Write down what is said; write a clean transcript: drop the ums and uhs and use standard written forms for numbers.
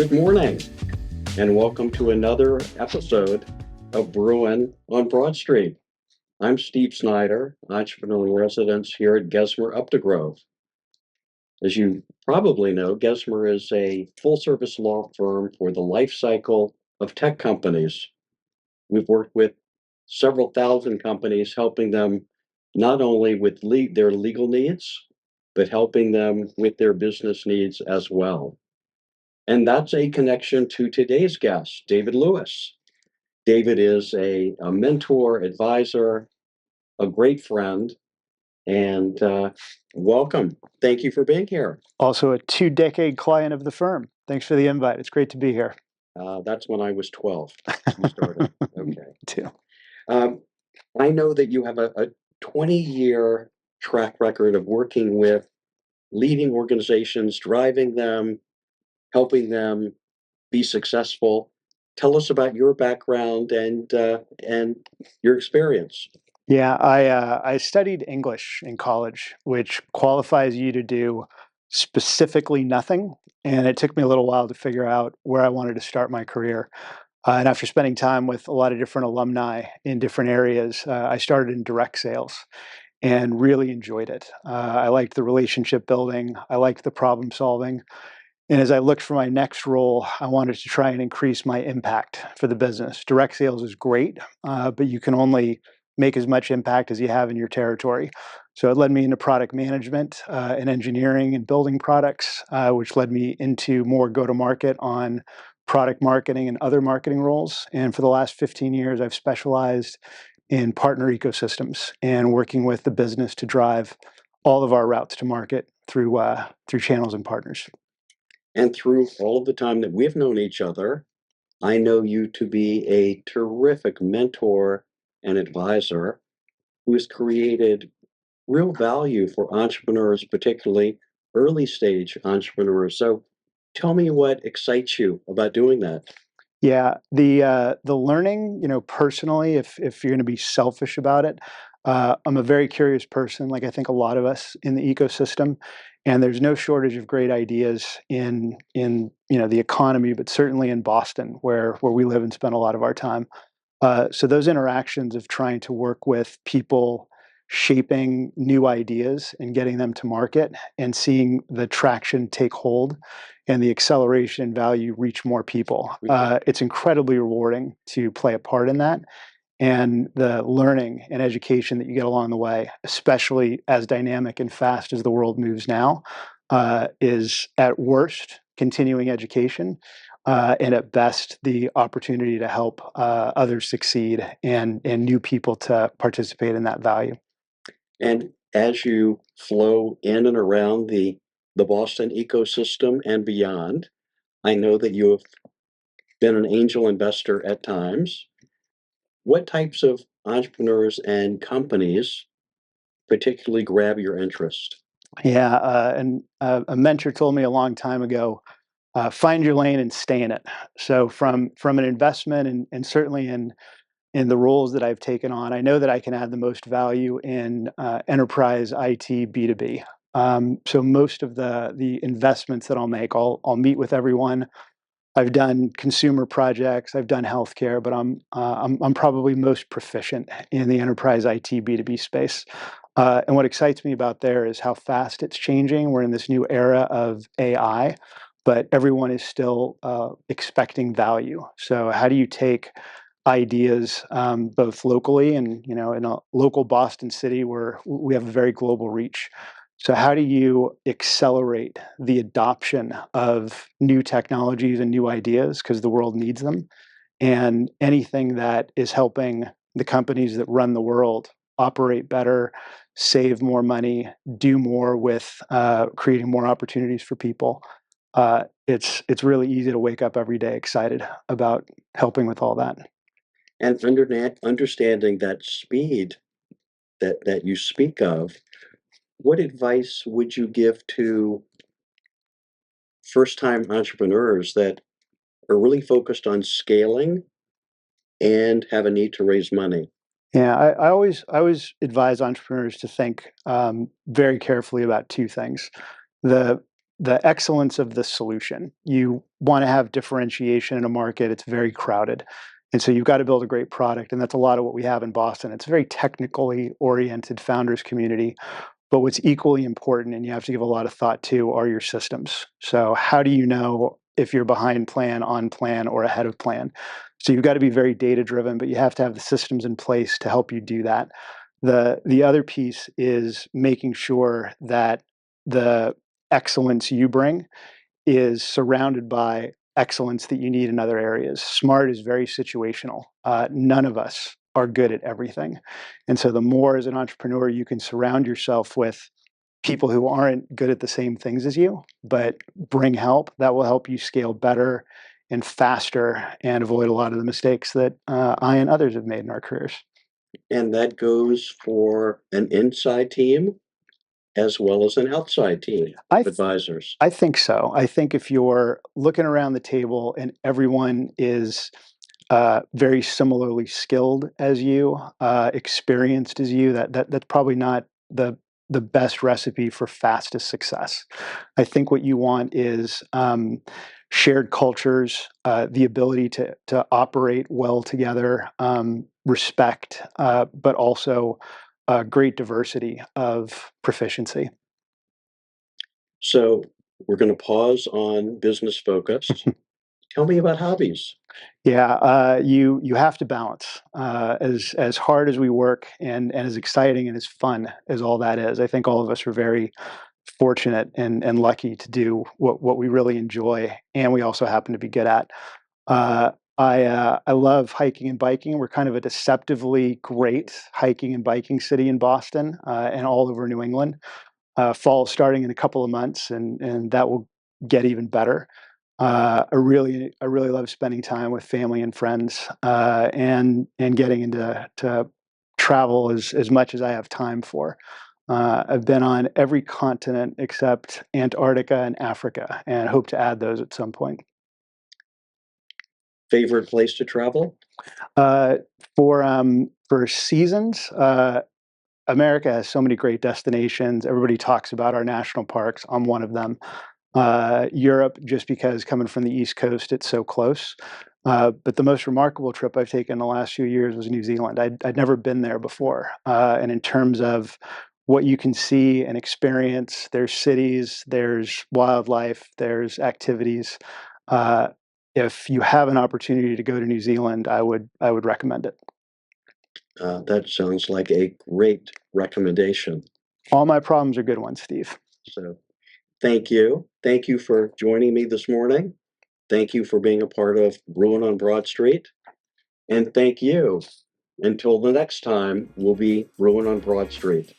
Good morning, and welcome to another episode of Brewin on Broad Street. I'm Steve Snyder, entrepreneur in residence here at Gesmer Updegrove. As you probably know, Gesmer is a full-service law firm for the life cycle of tech companies. We've worked with several thousand companies, helping them not only with their legal needs, but helping them with their business needs as well. And that's a connection to today's guest, David Lewis. David is a mentor, advisor, a great friend, and welcome. Thank you for being here. Also a 2-decade client of the firm. Thanks for the invite. It's great to be here. That's when I was 12. You started. Okay. Too. I know that you have a 20-year track record of working with leading organizations, driving them, helping them be successful. Tell us about your background and your experience. Yeah, I studied English in college, which qualifies you to do specifically nothing. And it took me a little while to figure out where I wanted to start my career. And after spending time with a lot of different alumni in different areas, I started in direct sales and really enjoyed it. I liked the relationship building. I liked the problem solving. And as I looked for my next role, I wanted to try and increase my impact for the business. Direct sales is great, but you can only make as much impact as you have in your territory. So it led me into product management and engineering and building products, which led me into more go-to-market on product marketing and other marketing roles. And for the last 15 years, I've specialized in partner ecosystems and working with the business to drive all of our routes to market through channels and partners. And through all of the time that we've known each other, I know you to be a terrific mentor and advisor who has created real value for entrepreneurs, particularly early stage entrepreneurs. So tell me what excites you about doing that. Yeah, the learning, personally, if you're going to be selfish about it, I'm a very curious person, like I think a lot of us in the ecosystem, and there's no shortage of great ideas in the economy, but certainly in Boston, where we live and spend a lot of our time. So those interactions of trying to work with people shaping new ideas and getting them to market and seeing the traction take hold and the acceleration value reach more people. It's incredibly rewarding to play a part in that. And the learning and education that you get along the way, especially as dynamic and fast as the world moves now, is at worst continuing education, and at best the opportunity to help others succeed and new people to participate in that value. And as you flow in and around the Boston ecosystem and beyond, I know that you have been an angel investor at times. What types of entrepreneurs and companies particularly grab your interest? Yeah, and a mentor told me a long time ago, find your lane and stay in it. So from an investment and certainly in the roles that I've taken on, I know that I can add the most value in enterprise IT B2B. So most of the investments that I'll make, I'll meet with everyone. I've done consumer projects, I've done healthcare, but I'm probably most proficient in the enterprise IT B2B space. And what excites me about there is how fast it's changing. We're in this new era of AI, but everyone is still expecting value. So how do you take ideas both locally and in a local Boston city where we have a very global reach? So how do you accelerate the adoption of new technologies and new ideas because the world needs them? And anything that is helping the companies that run the world operate better, save more money, do more with creating more opportunities for people. It's really easy to wake up every day excited about helping with all that. And understanding that speed that you speak of, what advice would you give to first-time entrepreneurs that are really focused on scaling and have a need to raise money? Yeah, I always advise entrepreneurs to think very carefully about two things. The the excellence of the solution. You want to have differentiation in a market. It's very crowded. And so you've got to build a great product. And that's a lot of what we have in Boston. It's a very technically oriented founders community. But what's equally important, and you have to give a lot of thought to, are your systems. So how do you know if you're behind plan, on plan, or ahead of plan? So you've got to be very data driven, but you have to have the systems in place to help you do that. The other piece is making sure that the excellence you bring is surrounded by excellence that you need in other areas. SMART is very situational. None of us are good at everything. And so the more as an entrepreneur you can surround yourself with people who aren't good at the same things as you, but bring help, that will help you scale better and faster and avoid a lot of the mistakes that I and others have made in our careers. And that goes for an inside team as well as an outside team of advisors. I think so. I think if you're looking around the table and everyone is very similarly skilled as you, experienced as you, that's probably not the best recipe for fastest success. I think what you want is shared cultures, the ability to operate well together, respect, but also great diversity of proficiency. So we're going to pause on business focused. Tell me about hobbies. Yeah, you have to balance as hard as we work and as exciting and as fun as all that is. I think all of us are very fortunate and lucky to do what we really enjoy, and we also happen to be good at. I love hiking and biking. We're kind of a deceptively great hiking and biking city in Boston and all over New England. Fall starting in a couple of months, and that will get even better. I really love spending time with family and friends, and getting into travel as much as I have time for. I've been on every continent except Antarctica and Africa, and hope to add those at some point. Favorite place to travel? Uh, for seasons, America has so many great destinations. Everybody talks about our national parks. I'm one of them. Europe, just because coming from the East Coast, it's so close. But the most remarkable trip I've taken in the last few years was New Zealand. I'd never been there before. And in terms of what you can see and experience, there's cities, there's wildlife, there's activities. Uh, if you have an opportunity to go to New Zealand, I would recommend it. That sounds like a great recommendation. All my problems are good ones, Steve. So thank you. Thank you for joining me this morning. Thank you for being a part of Brewin on Broad Street. And thank you. Until the next time, we'll be Brewin on Broad Street.